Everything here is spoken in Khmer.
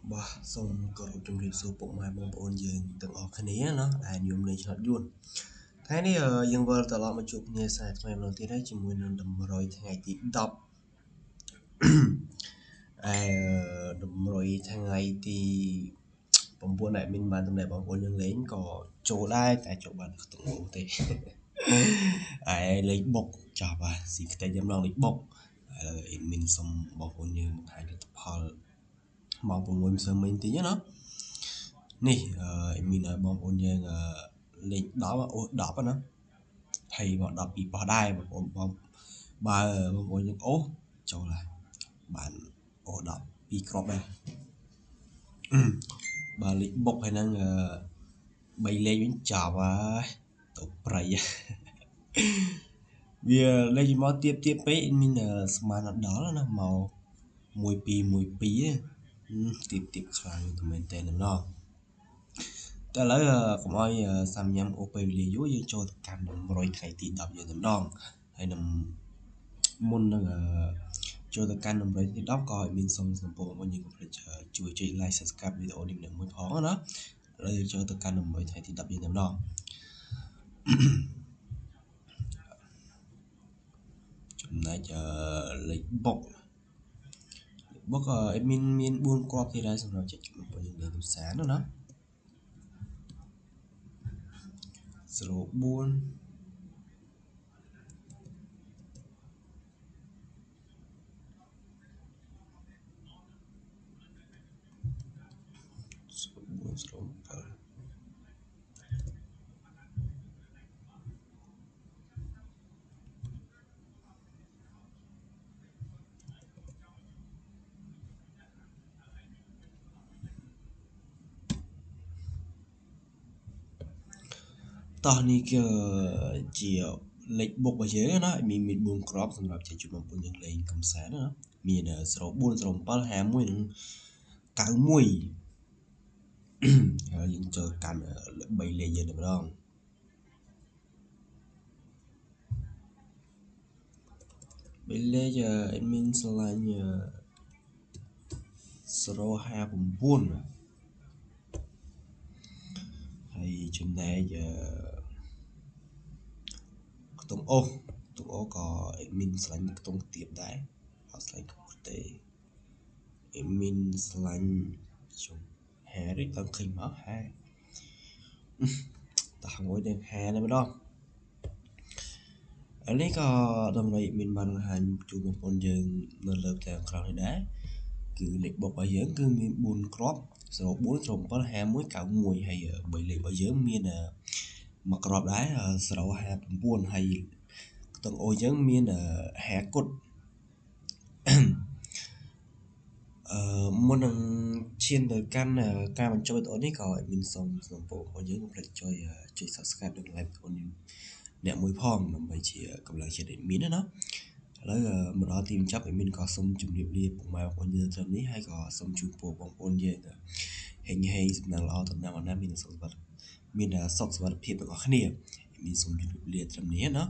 Bah, xongក៏ជំរាបសួរពុកម៉ែបងប្អូនយើងទាំងអស់គ្នាណាដែលនិយមលេងឆ្នោតយួនថ្ងៃនេះយើងវិលត្រឡប់មកជួបគ្នាខ្សែថ្មីម្ដងទៀតហើយជាមួយនឹងតម្រុយថ្ងៃទី10តម្រុយថ្ងៃទី9ដែលមានបានតម្លែបងប្អូនយើងលេងក៏ចូលដែរតែចូលបានខ្ទង់អូទេលេងបុកចាប់បាទស៊ីខ្ទេចម្ដងលេងបុកមានសុំបងប្អូនយើងបង្ហាញលទ្ធផលម៉ោង6ម្សិលមិញតិចណានេះមានបងប្អូនយើងលេខ10អូ10ណាហើយមក10ពីប៉ោះដែរបងប្អូនបើបងប្អូនយើងអូចូលឡាបានអូ10ពីគ្រាប់ដែរបើលេខបុកហើយហ្នឹង3លេខវិញចាប់ហើយទៅប្រៃវាលេខមកទៀបពេកមានស្មានអត់ដល់ណាមក1212ទៀបខ្លាំងទៅមែនតើម្ដងតែឥឡូវកុំឲ្យសាំញ៉ាំអូពេលវេលាយូរយើងចូលទៅកាន់100ថ្ងៃទី10យើងតែម្ដងហើយនឹងមុននឹងចូលទៅកាន់100ទី10ក៏មានសុំសំពងបងយើងកុំភ្លេចជួយចុច like subscribe វីដេអូនេះម្នាក់មួយផងណាឥឡូវយើងចូលទៅកាន់100ថ្ងៃទី10យើងតែម្ដងចំណែកលេខបុកមាន4គ្រាប់ទៀតដែរសម្រាប់ចែកបងប្អូនយើងលេងកំសាន្តណា04 តោះនេះគឺជាលេខបុករបស់យើងណាមាន4គ្រាប់សម្រាប់ចែកជូនបងប្អូនយើងលេងកំសាន្តណាមាន04 07 51និង91ហើយយើងចូលកាន់3លេខយើងតែម្ដង3លេខadminឆ្លាញ់059ហើយចំណែកខ្ទង់អូក៏adminឆ្លាញ់ខ្ទង់ទៀបដែរអត់ឆ្លាញ់ខ្ពស់ទេadminឆ្លាញ់ជុំហារីតើឃើញមកហាតោះមួយនឹងហាតែម្ដងឥឡូវនេះក៏តម្រូវមានបានបង្ហាញជូនបងប្អូនយើងនៅលើផ្ទៃខាងក្រោមនេះដែរគឺលេខបុករបស់យើងគឺមាន4គ្រាប់04 07 51 91ហើយ3លេខរបស់យើងមានមួយគ្រាប់ដែរ059ហើយខ្ទង់អូយើងមាន50គុតមុននឹងឈានទៅកាន់ការបញ្ចុះវីដេអូនេះក៏មានសុំបងប្អូនយើងកុំភ្លេចចុច subscribe និង like បងប្អូនអ្នកមួយផងដើម្បីជាកម្លាំងចិត្ត admin ណាឥឡូវមកដល់ទីបញ្ចប់ admin ក៏សូមជម្រាបលាពុកម៉ែបងប្អូនយើងត្រឹមនេះហើយក៏សូមជូនពរបងប្អូនយើងហេងហេងសំណាងល្អតំណាងអំណាចមានសុខសុវត្ថិភាពទាំងអស់គ្នា admin សូមជម្រាបលាត្រឹមនេះណា